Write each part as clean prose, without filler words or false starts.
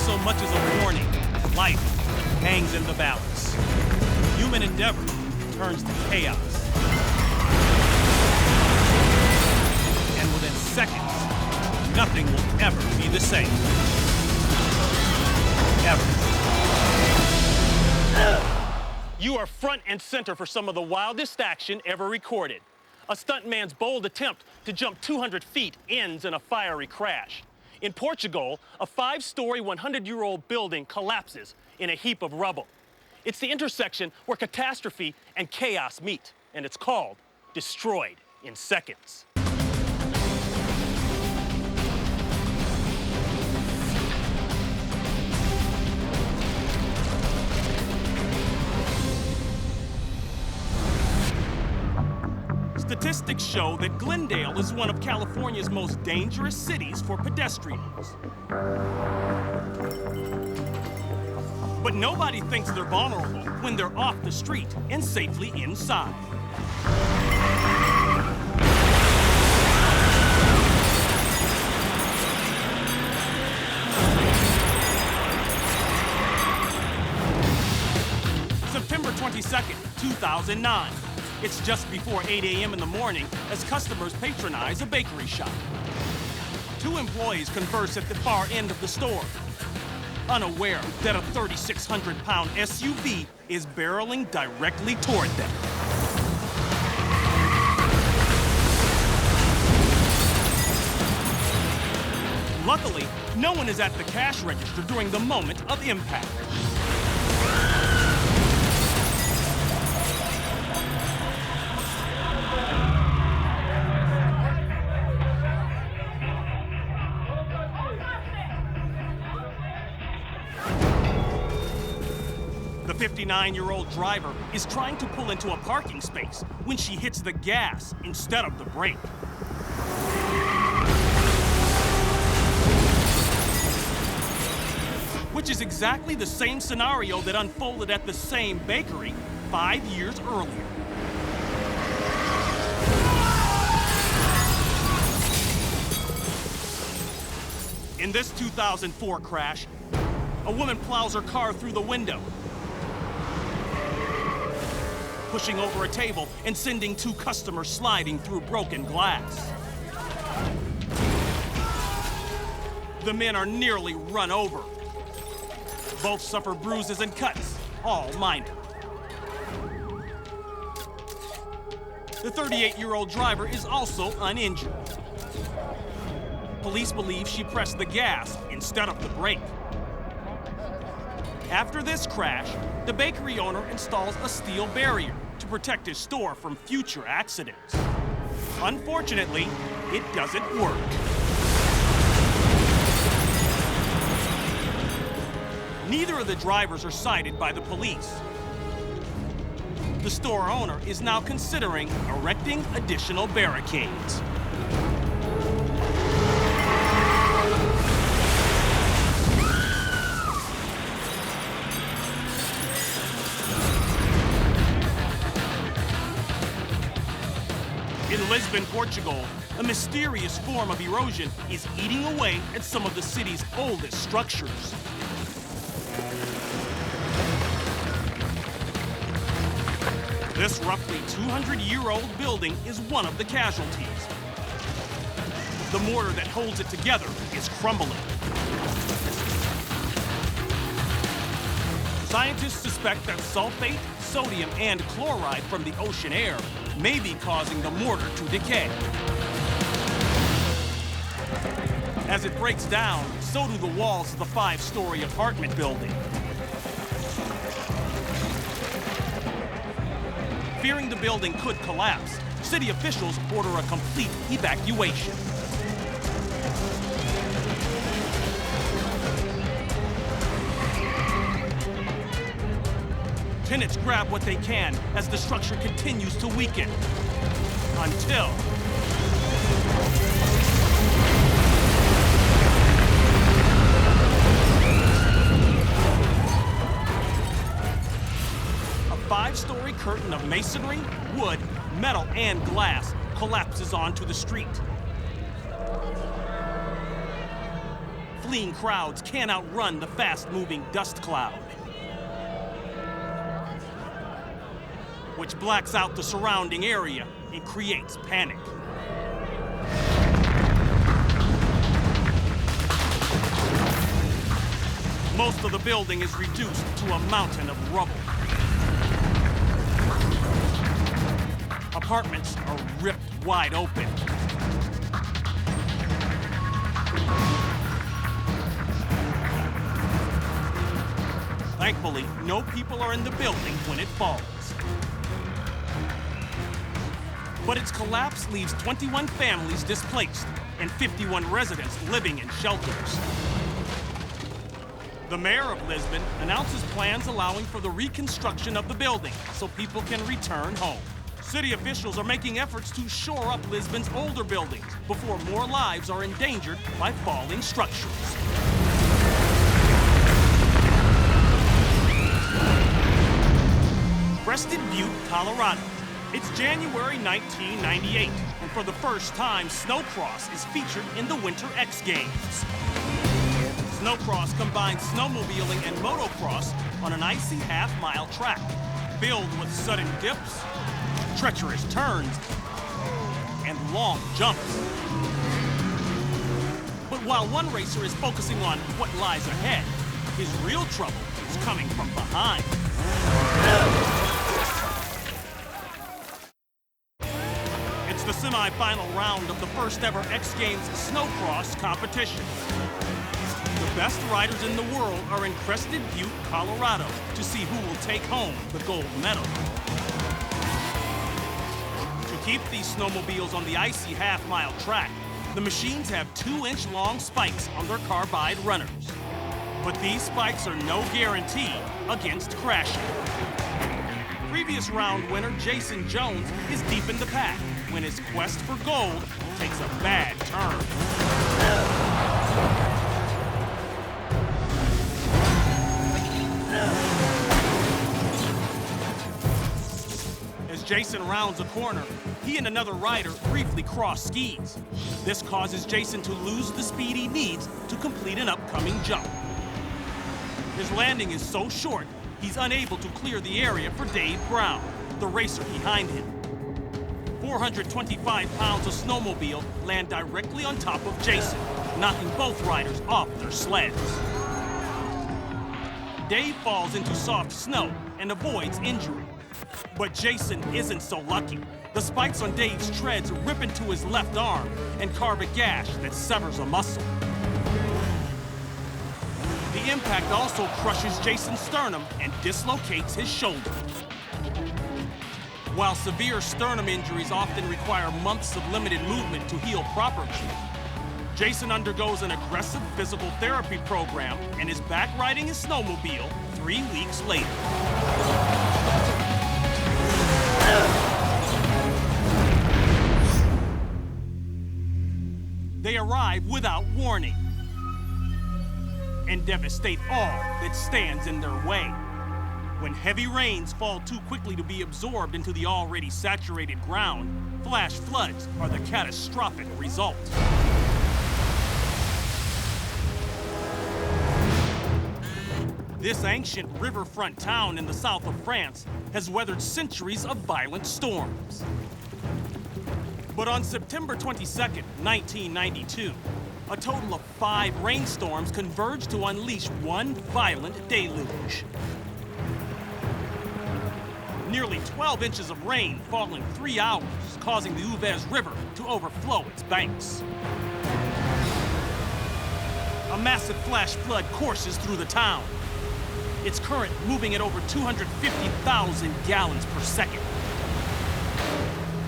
so much as a warning. Life hangs in the balance. Human endeavor turns to chaos. And within seconds, nothing will ever be the same. Ever. You are front and center for some of the wildest action ever recorded. A stuntman's bold attempt to jump 200 feet ends in a fiery crash. In Portugal, a 5-story, 100-year-old building collapses in a heap of rubble. It's the intersection where catastrophe and chaos meet, and it's called Destroyed in Seconds. Statistics show that Glendale is one of California's most dangerous cities for pedestrians. But nobody thinks they're vulnerable when they're off the street and safely inside. September 22nd, 2009. It's just before 8 a.m. in the morning as customers patronize a bakery shop. 2 employees converse at the far end of the store, unaware that a 3,600-pound SUV is barreling directly toward them. Luckily, no one is at the cash register during the moment of impact. The 59-year-old driver is trying to pull into a parking space when she hits the gas instead of the brake. Which is exactly the same scenario that unfolded at the same bakery 5 years earlier. In this 2004 crash, a woman plows her car through the window, pushing over a table and sending 2 customers sliding through broken glass. The men are nearly run over. Both suffer bruises and cuts, all minor. The 38-year-old driver is also uninjured. Police believe she pressed the gas instead of the brake. After this crash, the bakery owner installs a steel barrier to protect his store from future accidents. Unfortunately, it doesn't work. Neither of the drivers are cited by the police. The store owner is now considering erecting additional barricades. In Lisbon, Portugal, a mysterious form of erosion is eating away at some of the city's oldest structures. This roughly 200-year-old building is one of the casualties. The mortar that holds it together is crumbling. Scientists suspect that sulfate, sodium, and chloride from the ocean air may be causing the mortar to decay. As it breaks down, so do the walls of the 5-story apartment building. Fearing the building could collapse, city officials order a complete evacuation. Tenants grab what they can as the structure continues to weaken. Until... a 5-story curtain of masonry, wood, metal, and glass collapses onto the street. fleeing crowds can't outrun the fast-moving dust cloud, which blacks out the surrounding area and creates panic. Most of the building is reduced to a mountain of rubble. Apartments are ripped wide open. Thankfully, no people are in the building when it falls. But its collapse leaves 21 families displaced and 51 residents living in shelters. The mayor of Lisbon announces plans allowing for the reconstruction of the building so people can return home. City officials are making efforts to shore up Lisbon's older buildings before more lives are endangered by falling structures. Crested Butte, Colorado. It's January 1998, and for the first time, snowcross is featured in the Winter X Games. Snowcross combines snowmobiling and motocross on an icy half-mile track, filled with sudden dips, treacherous turns, and long jumps. But while one racer is focusing on what lies ahead, his real trouble is coming from behind. It's the semi-final round of the first ever X Games snowcross competition. The best riders in the world are in Crested Butte, Colorado, to see who will take home the gold medal. To keep these snowmobiles on the icy half-mile track, the machines have 2-inch long spikes on their carbide runners. But these spikes are no guarantee against crashing. Previous round winner Jason Jones is deep in the pack when his quest for gold takes a bad turn. As Jason rounds a corner, he and another rider briefly cross skis. This causes Jason to lose the speed he needs to complete an upcoming jump. His landing is so short, he's unable to clear the area for Dave Brown, the racer behind him. 425 pounds of snowmobile land directly on top of Jason, knocking both riders off their sleds. Dave falls into soft snow and avoids injury. But Jason isn't so lucky. The spikes on Dave's treads rip into his left arm and carve a gash that severs a muscle. The impact also crushes Jason's sternum and dislocates his shoulder. While severe sternum injuries often require months of limited movement to heal properly, Jason undergoes an aggressive physical therapy program and is back riding his snowmobile 3 weeks later. They arrive without warning and devastate all that stands in their way. When heavy rains fall too quickly to be absorbed into the already saturated ground, flash floods are the catastrophic result. This ancient riverfront town in the south of France has weathered centuries of violent storms. But on September 22nd, 1992, a total of 5 rainstorms converged to unleash one violent deluge. Nearly 12 inches of rain fall in 3 hours, causing the Uvez River to overflow its banks. A massive flash flood courses through the town, its current moving at over 250,000 gallons per second.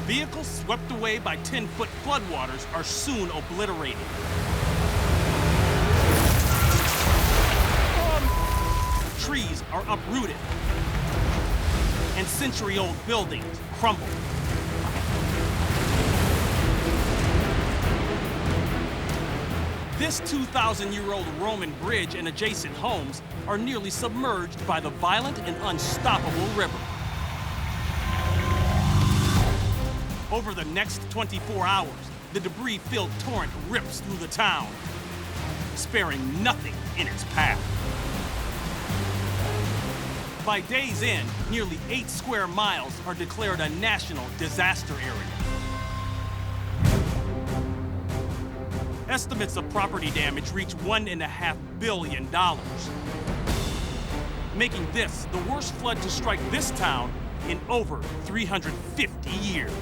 Vehicles swept away by 10-foot floodwaters are soon obliterated. Trees are uprooted, and century-old buildings crumble. This 2,000-year-old Roman bridge and adjacent homes are nearly submerged by the violent and unstoppable river. Over the next 24 hours, the debris-filled torrent rips through the town, sparing nothing in its path. By day's end, nearly 8 square miles are declared a national disaster area. Estimates of property damage reach $1.5 billion, making this the worst flood to strike this town in over 350 years.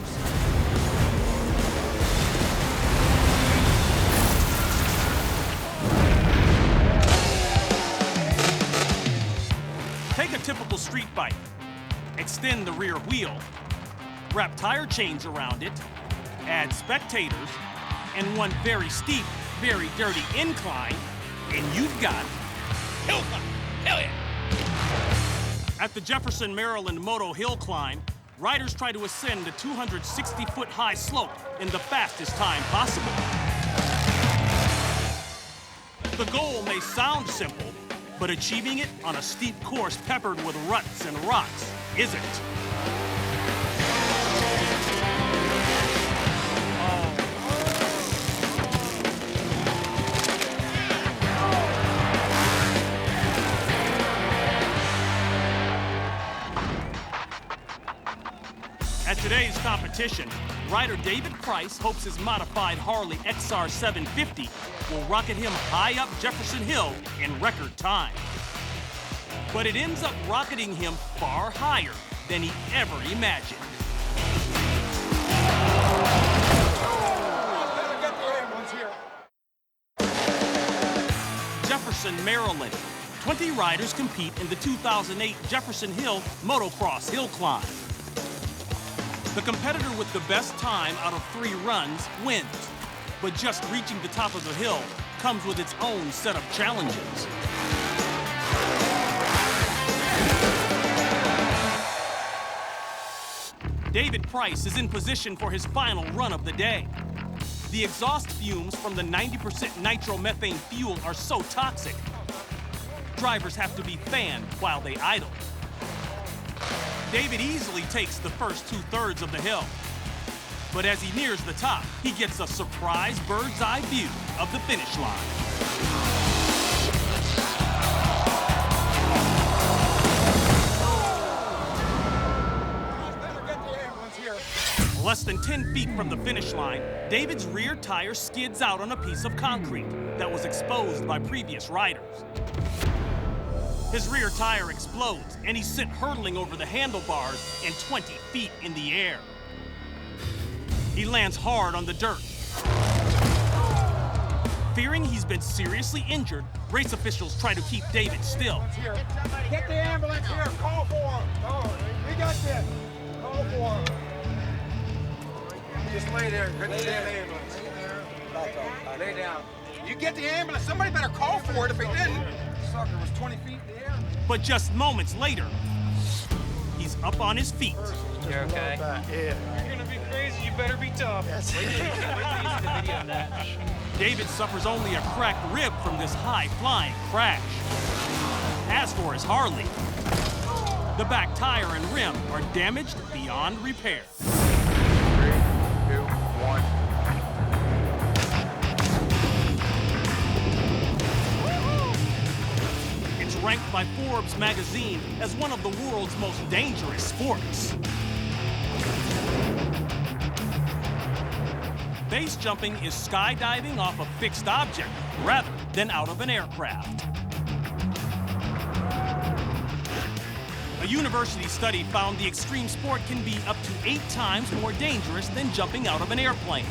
Take a typical street bike, extend the rear wheel, wrap tire chains around it, add spectators, and one very steep, very dirty incline, and you've got hill climb. Hell yeah! At the Jefferson, Maryland Moto Hill Climb, riders try to ascend the 260-foot high slope in the fastest time possible. The goal may sound simple, but achieving it on a steep course peppered with ruts and rocks isn't. At today's competition, rider David Price hopes his modified Harley XR 750 will rocket him high up Jefferson Hill in record time. But it ends up rocketing him far higher than he ever imagined. Jefferson, Maryland. 20 riders compete in the 2008 Jefferson Hill Motocross Hill Climb. The competitor with the best time out of 3 runs wins, but just reaching the top of the hill comes with its own set of challenges. David Price is in position for his final run of the day. The exhaust fumes from the 90% nitromethane fuel are so toxic, drivers have to be fanned while they idle. David easily takes the first 2/3 of the hill. But as he nears the top, he gets a surprise bird's eye view of the finish line. Less than 10 feet from the finish line, David's rear tire skids out on a piece of concrete that was exposed by previous riders. His rear tire explodes, and he's sent hurtling over the handlebars and 20 feet in the air. He lands hard on the dirt. Fearing he's been seriously injured, race officials try to keep David still. Get the ambulance here, call for him. Oh, we got this. Call for him. Just lay there, get the ambulance. Lay down. You get the ambulance, somebody better call for it if they didn't. Sucker was 20 feet in the air. But just moments later, he's up on his feet. You're okay? Yeah. You're gonna be crazy, you better be tough. Yes. Wait till you see the video of that. David suffers only a cracked rib from this high-flying crash. As for his Harley, the back tire and rim are damaged beyond repair. 3, 2, 1. It's ranked by Forbes magazine as one of the world's most dangerous sports. Base jumping is skydiving off a fixed object rather than out of an aircraft. A university study found the extreme sport can be up to 8 times more dangerous than jumping out of an airplane.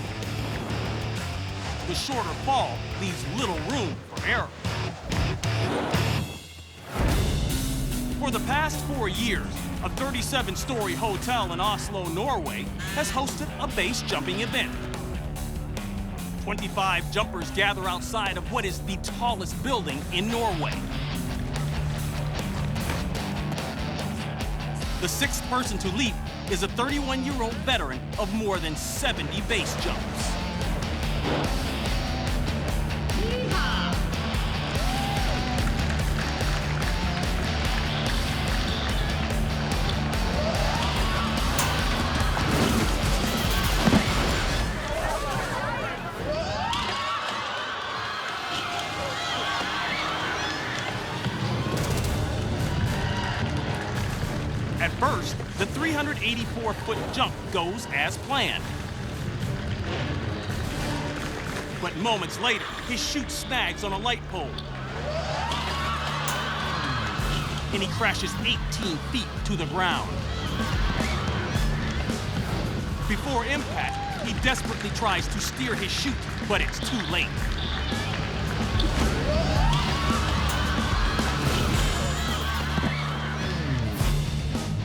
The shorter fall leaves little room for error. For the past 4 years, a 37-story hotel in Oslo, Norway, has hosted a base jumping event. 25 jumpers gather outside of what is the tallest building in Norway. The 6th person to leap is a 31-year-old veteran of more than 70 base jumps. At first, the 384-foot jump goes as planned. But moments later, his chute snags on a light pole. And he crashes 18 feet to the ground. Before impact, he desperately tries to steer his chute, but it's too late.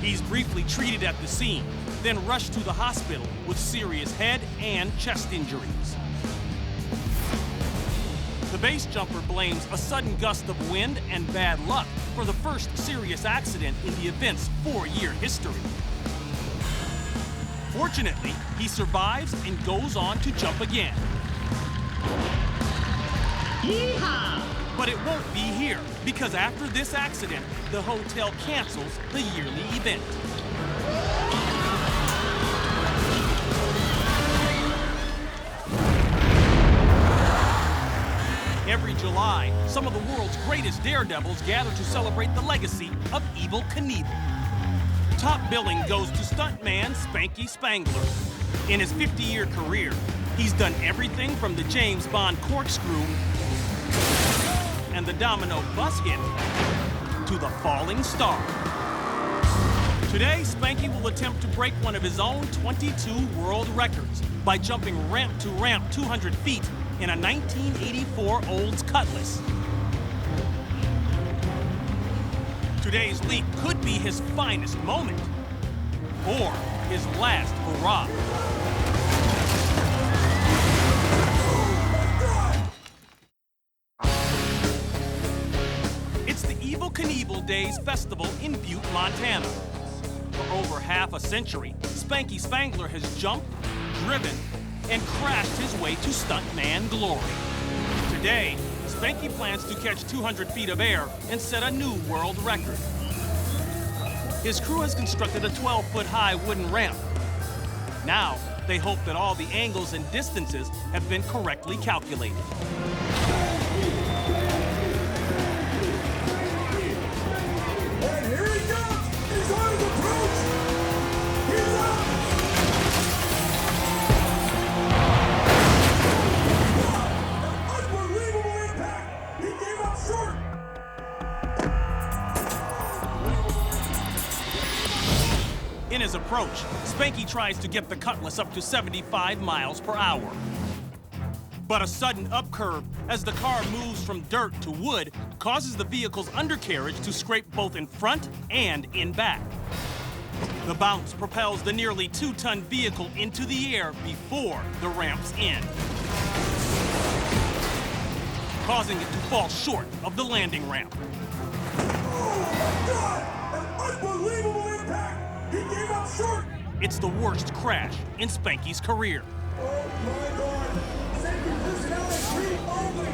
He's briefly treated at the scene, then rushed to the hospital with serious head and chest injuries. The base jumper blames a sudden gust of wind and bad luck for the first serious accident in the event's 4-year history. Fortunately, he survives and goes on to jump again. Yeehaw! But it won't be here, because after this accident, the hotel cancels the yearly event. Every July, some of the world's greatest daredevils gather to celebrate the legacy of Evel Knievel. Top billing goes to stuntman Spanky Spangler. In his 50-year career, he's done everything from the James Bond corkscrew and the domino bus hit to the falling star. Today, Spanky will attempt to break one of his own 22 world records by jumping ramp to ramp 200 feet in a 1984 Olds Cutlass. Today's leap could be his finest moment, or his last hurrah. It's the Evel Knievel Days Festival in Butte, Montana. For over half a century, Spanky Spangler has jumped, driven, and crashed his way to stuntman glory. Today, Spanky plans to catch 200 feet of air and set a new world record. His crew has constructed a 12-foot-high wooden ramp. Now, they hope that all the angles and distances have been correctly calculated. And here he comes! He's on his approach! He's up! Unbelievable impact! He came up short! In his approach, Spanky tries to get the Cutlass up to 75 miles per hour. But a sudden upcurve as the car moves from dirt to wood causes the vehicle's undercarriage to scrape both in front and in back. The bounce propels the nearly 2-ton vehicle into the air before the ramp's end, causing it to fall short of the landing ramp. Oh my God! An unbelievable impact! He came up short! It's the worst crash in Spanky's career. Oh my God! Safety personnel at green only!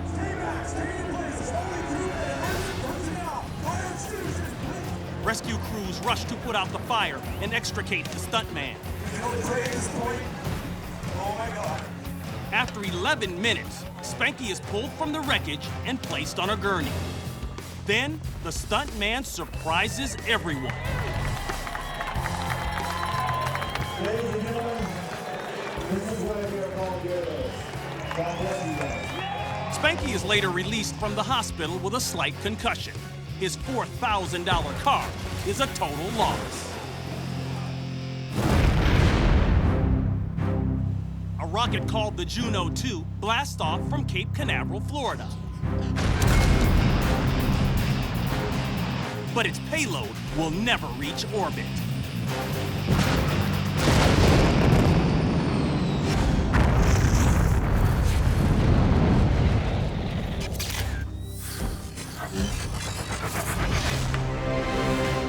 Stay back! Stay in place! It's only crew and emergency personnel! Fire extinguishers, please! Rescue crews rush to put out the fire and extricate the stuntman. You know the play at this point? Oh my God! After 11 minutes, Spanky is pulled from the wreckage and placed on a gurney. Then, the stuntman surprises everyone. Ladies and gentlemen, this is why we are called heroes. God bless you guys. Spanky is later released from the hospital with a slight concussion. His $4,000 car is a total loss. A rocket called the Juno 2 blasts off from Cape Canaveral, Florida. But its payload will never reach orbit.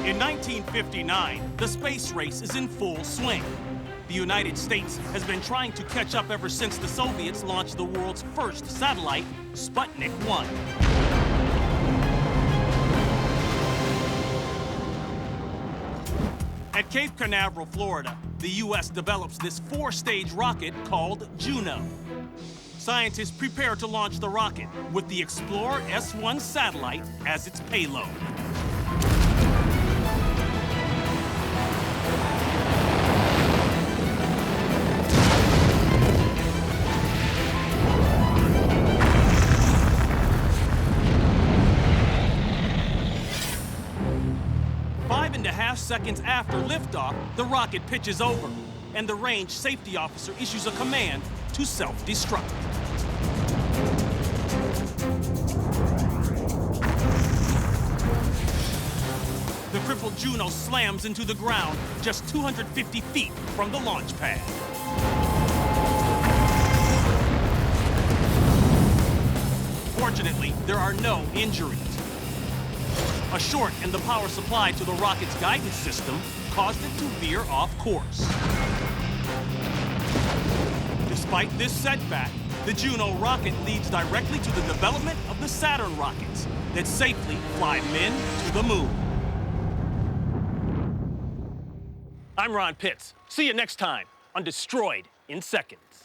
In 1959, the space race is in full swing. The United States has been trying to catch up ever since the Soviets launched the world's first satellite, Sputnik 1. At Cape Canaveral, Florida, the U.S. develops this 4-stage rocket called Juno. scientists prepare to launch the rocket with the Explorer S-1 satellite as its payload. Five and a half seconds after liftoff, the rocket pitches over, and the range safety officer issues a command to self-destruct. The crippled Juno slams into the ground just 250 feet from the launch pad. Fortunately, there are no injuries. A short in the power supply to the rocket's guidance system caused it to veer off course. Despite this setback, the Juno rocket leads directly to the development of the Saturn rockets that safely fly men to the moon. I'm Ron Pitts. See you next time on Destroyed in Seconds.